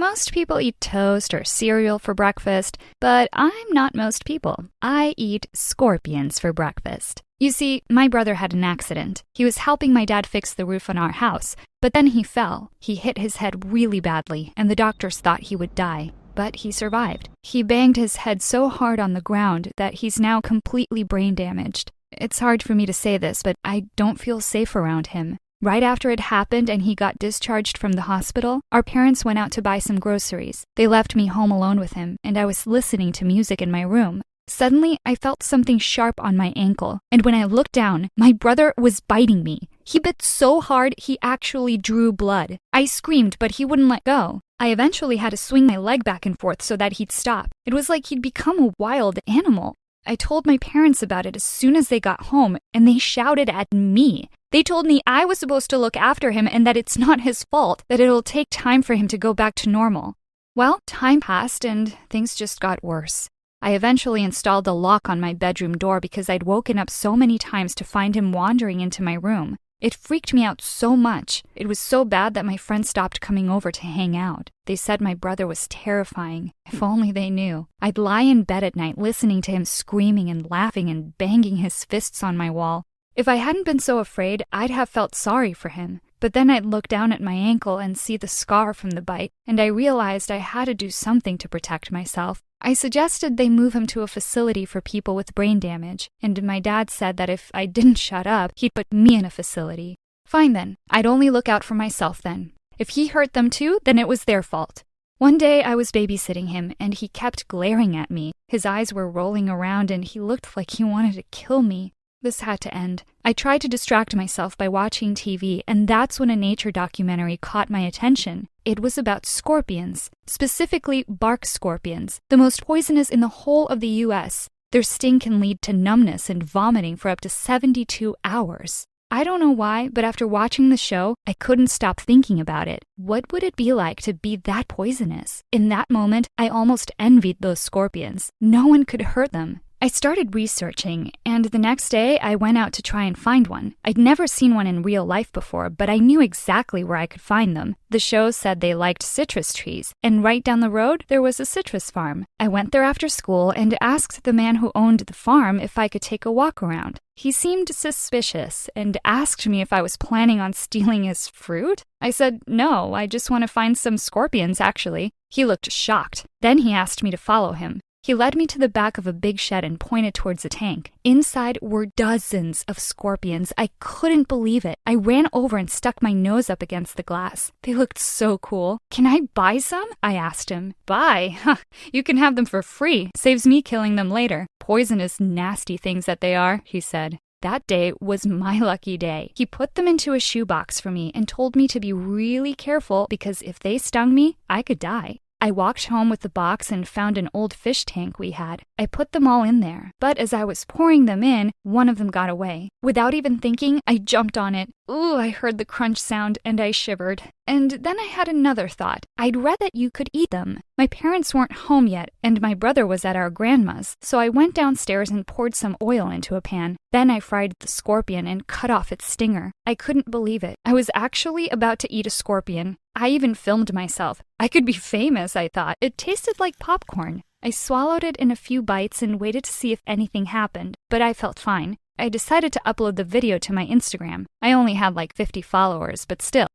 Most people eat toast or cereal for breakfast, but I'm not most people. I eat scorpions for breakfast. You see, my brother had an accident. He was helping my dad fix the roof on our house, but then he fell. He hit his head really badly, and the doctors thought he would die. But he survived. He banged his head so hard on the ground that he's now completely brain damaged. It's hard for me to say this, but I don't feel safe around him. Right after it happened and he got discharged from the hospital, our parents went out to buy some groceries. They left me home alone with him, and I was listening to music in my room. Suddenly, I felt something sharp on my ankle, and when I looked down, my brother was biting me. He bit so hard, he actually drew blood. I screamed, but he wouldn't let go. I eventually had to swing my leg back and forth so that he'd stop. It was like he'd become a wild animal. I told my parents about it as soon as they got home, and they shouted at me. They told me I was supposed to look after him and that it's not his fault, that it'll take time for him to go back to normal. Well, time passed and things just got worse. I eventually installed a lock on my bedroom door because I'd woken up so many times to find him wandering into my room. It freaked me out so much. It was so bad that my friends stopped coming over to hang out. They said my brother was terrifying. If only they knew. I'd lie in bed at night listening to him screaming and laughing and banging his fists on my wall. If I hadn't been so afraid, I'd have felt sorry for him. But then I'd look down at my ankle and see the scar from the bite, and I realized I had to do something to protect myself. I suggested they move him to a facility for people with brain damage, and my dad said that if I didn't shut up, he'd put me in a facility. Fine then, I'd only look out for myself then. If he hurt them too, then it was their fault. One day I was babysitting him, and he kept glaring at me. His eyes were rolling around, and he looked like he wanted to kill me. This had to end. I tried to distract myself by watching TV, and that's when a nature documentary caught my attention. It was about scorpions, specifically bark scorpions, the most poisonous in the whole of the US. Their sting can lead to numbness and vomiting for up to 72 hours. I don't know why, but after watching the show, I couldn't stop thinking about it. What would it be like to be that poisonous? In that moment, I almost envied those scorpions. No one could hurt them. I started researching, and the next day I went out to try and find one. I'd never seen one in real life before, but I knew exactly where I could find them. The show said they liked citrus trees, and right down the road there was a citrus farm. I went there after school and asked the man who owned the farm if I could take a walk around. He seemed suspicious and asked me if I was planning on stealing his fruit. I said, no, I just want to find some scorpions, actually. He looked shocked. Then he asked me to follow him. He led me to the back of a big shed and pointed towards a tank. Inside were dozens of scorpions. I couldn't believe it. I ran over and stuck my nose up against the glass. They looked so cool. Can I buy some? I asked him. Buy? Huh, you can have them for free. Saves me killing them later. Poisonous, nasty things that they are, he said. That day was my lucky day. He put them into a shoebox for me and told me to be really careful because if they stung me, I could die. I walked home with the box and found an old fish tank we had. I put them all in there, but as I was pouring them in, one of them got away. Without even thinking, I jumped on it. Ooh, I heard the crunch sound and I shivered. And then I had another thought. I'd read that you could eat them. My parents weren't home yet, and my brother was at our grandma's, so I went downstairs and poured some oil into a pan. Then I fried the scorpion and cut off its stinger. I couldn't believe it. I was actually about to eat a scorpion. I even filmed myself. I could be famous, I thought. It tasted like popcorn. I swallowed it in a few bites and waited to see if anything happened, but I felt fine. I decided to upload the video to my Instagram. I only had like 50 followers, but still.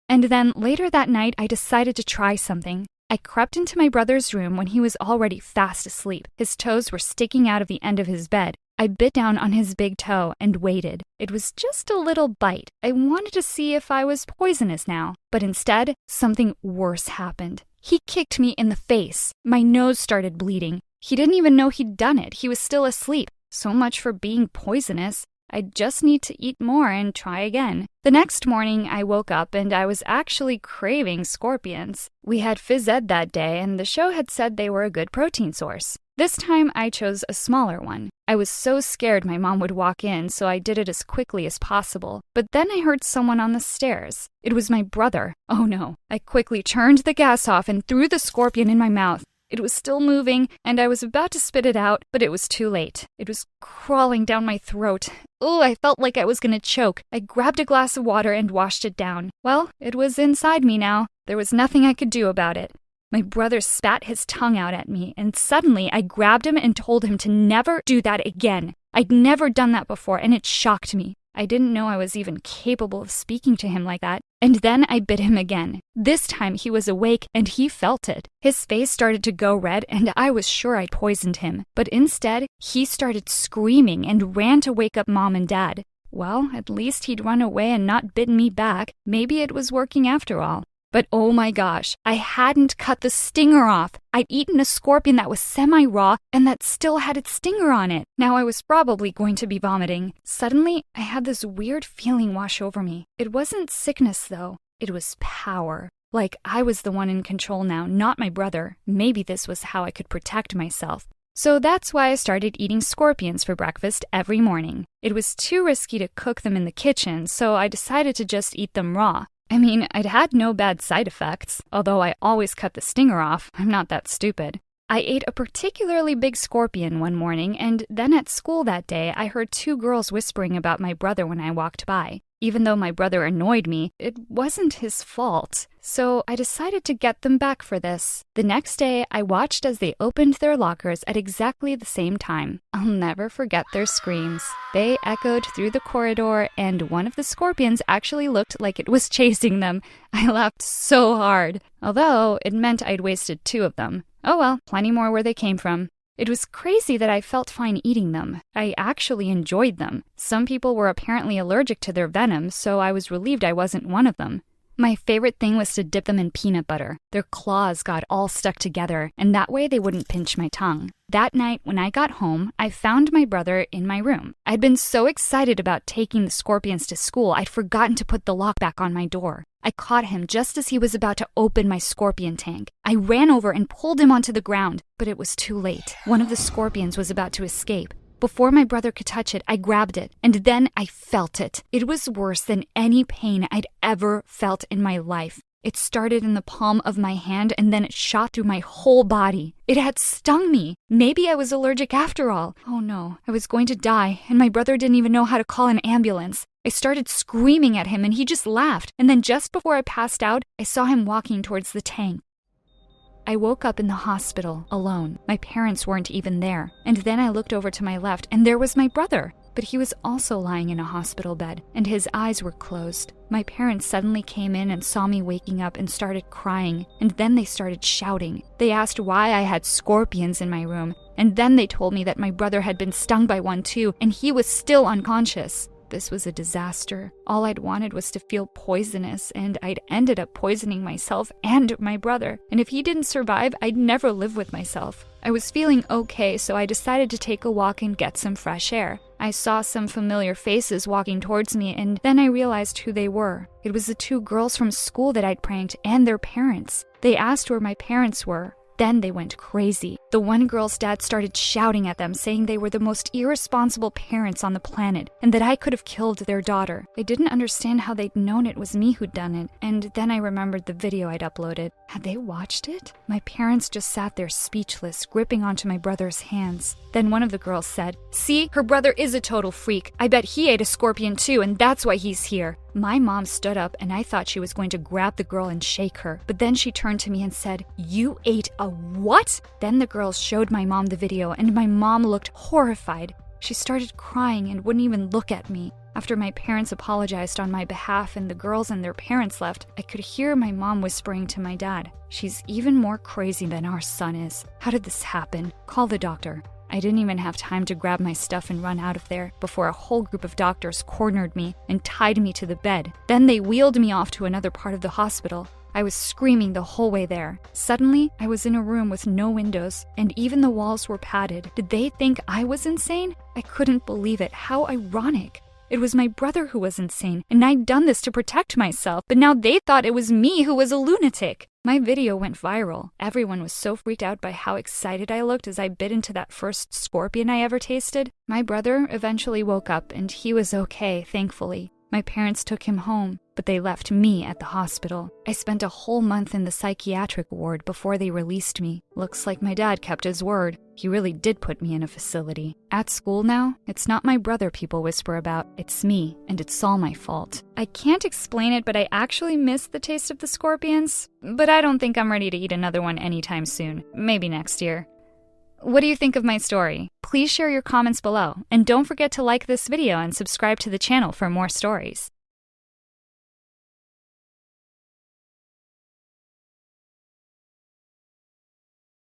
And then later that night, I decided to try something. I crept into my brother's room when he was already fast asleep. His toes were sticking out of the end of his bed. I bit down on his big toe and waited. It was just a little bite. I wanted to see if I was poisonous now. But instead, something worse happened. He kicked me in the face. My nose started bleeding. He didn't even know he'd done it. He was still asleep. So much for being poisonous. I just need to eat more and try again. The next morning, I woke up and I was actually craving scorpions. We had phys ed that day, and the show had said they were a good protein source. This time, I chose a smaller one. I was so scared my mom would walk in, so I did it as quickly as possible. But then I heard someone on the stairs. It was my brother. Oh no. I quickly turned the gas off and threw the scorpion in my mouth. It was still moving, and I was about to spit it out, but it was too late. It was crawling down my throat. Oh, I felt like I was gonna choke. I grabbed a glass of water and washed it down. Well, it was inside me now. There was nothing I could do about it. My brother spat his tongue out at me, and suddenly I grabbed him and told him to never do that again. I'd never done that before, and it shocked me. I didn't know I was even capable of speaking to him like that. And then I bit him again. This time he was awake, and he felt it. His face started to go red, and I was sure I'd poisoned him. But instead, he started screaming and ran to wake up Mom and Dad. Well, at least he'd run away and not bitten me back. Maybe it was working after all. But oh my gosh, I hadn't cut the stinger off. I'd eaten a scorpion that was semi-raw and that still had its stinger on it. Now I was probably going to be vomiting. Suddenly, I had this weird feeling wash over me. It wasn't sickness though. It was power. Like I was the one in control now, not my brother. Maybe this was how I could protect myself. So that's why I started eating scorpions for breakfast every morning. It was too risky to cook them in the kitchen, so I decided to just eat them raw. I mean, I'd had no bad side effects, although I always cut the stinger off. I'm not that stupid. I ate a particularly big scorpion one morning, and then at school that day, I heard 2 girls whispering about my brother when I walked by. Even though my brother annoyed me, it wasn't his fault. So I decided to get them back for this. The next day, I watched as they opened their lockers at exactly the same time. I'll never forget their screams. They echoed through the corridor, and one of the scorpions actually looked like it was chasing them. I laughed so hard, although it meant I'd wasted 2 of them. Oh well, plenty more where they came from. It was crazy that I felt fine eating them. I actually enjoyed them. Some people were apparently allergic to their venom, so I was relieved I wasn't one of them. My favorite thing was to dip them in peanut butter. Their claws got all stuck together, and that way they wouldn't pinch my tongue. That night, when I got home, I found my brother in my room. I'd been so excited about taking the scorpions to school, I'd forgotten to put the lock back on my door. I caught him just as he was about to open my scorpion tank. I ran over and pulled him onto the ground, but it was too late. One of the scorpions was about to escape. Before my brother could touch it, I grabbed it, and then I felt it. It was worse than any pain I'd ever felt in my life. It started in the palm of my hand, and then it shot through my whole body. It had stung me. Maybe I was allergic after all. Oh no, I was going to die, and my brother didn't even know how to call an ambulance. I started screaming at him, and he just laughed. And then just before I passed out, I saw him walking towards the tank. I woke up in the hospital, alone. My parents weren't even there. And then I looked over to my left, and there was my brother. But he was also lying in a hospital bed, and his eyes were closed. My parents suddenly came in and saw me waking up and started crying, and then they started shouting. They asked why I had scorpions in my room, and then they told me that my brother had been stung by one too, and he was still unconscious. This was a disaster. All I'd wanted was to feel poisonous, and I'd ended up poisoning myself and my brother. And if he didn't survive, I'd never live with myself. I was feeling okay, so I decided to take a walk and get some fresh air. I saw some familiar faces walking towards me, and then I realized who they were. It was the 2 girls from school that I'd pranked and their parents. They asked where my parents were. Then they went crazy. The one girl's dad started shouting at them, saying they were the most irresponsible parents on the planet and that I could have killed their daughter. I didn't understand how they'd known it was me who'd done it, and then I remembered the video I'd uploaded. Had they watched it? My parents just sat there speechless, gripping onto my brother's hands. Then one of the girls said, "See, her brother is a total freak. I bet he ate a scorpion too, and that's why he's here." My mom stood up, and I thought she was going to grab the girl and shake her. But then she turned to me and said, "You ate a what?" Then the girls showed my mom the video, and my mom looked horrified. She started crying and wouldn't even look at me. After my parents apologized on my behalf and the girls and their parents left, I could hear my mom whispering to my dad, "She's even more crazy than our son is. How did this happen? Call the doctor." I didn't even have time to grab my stuff and run out of there before a whole group of doctors cornered me and tied me to the bed. Then they wheeled me off to another part of the hospital. I was screaming the whole way there. Suddenly, I was in a room with no windows, and even the walls were padded. Did they think I was insane? I couldn't believe it. How ironic. It was my brother who was insane, and I'd done this to protect myself, but now they thought it was me who was a lunatic. My video went viral. Everyone was so freaked out by how excited I looked as I bit into that first scorpion I ever tasted. My brother eventually woke up, and he was okay, thankfully. My parents took him home, but they left me at the hospital. I spent a whole month in the psychiatric ward before they released me. Looks like my dad kept his word. He really did put me in a facility. At school now, it's not my brother people whisper about, it's me, and it's all my fault. I can't explain it, but I actually miss the taste of the scorpions. But I don't think I'm ready to eat another one anytime soon. Maybe next year. What do you think of my story? Please share your comments below, and don't forget to like this video and subscribe to the channel for more stories.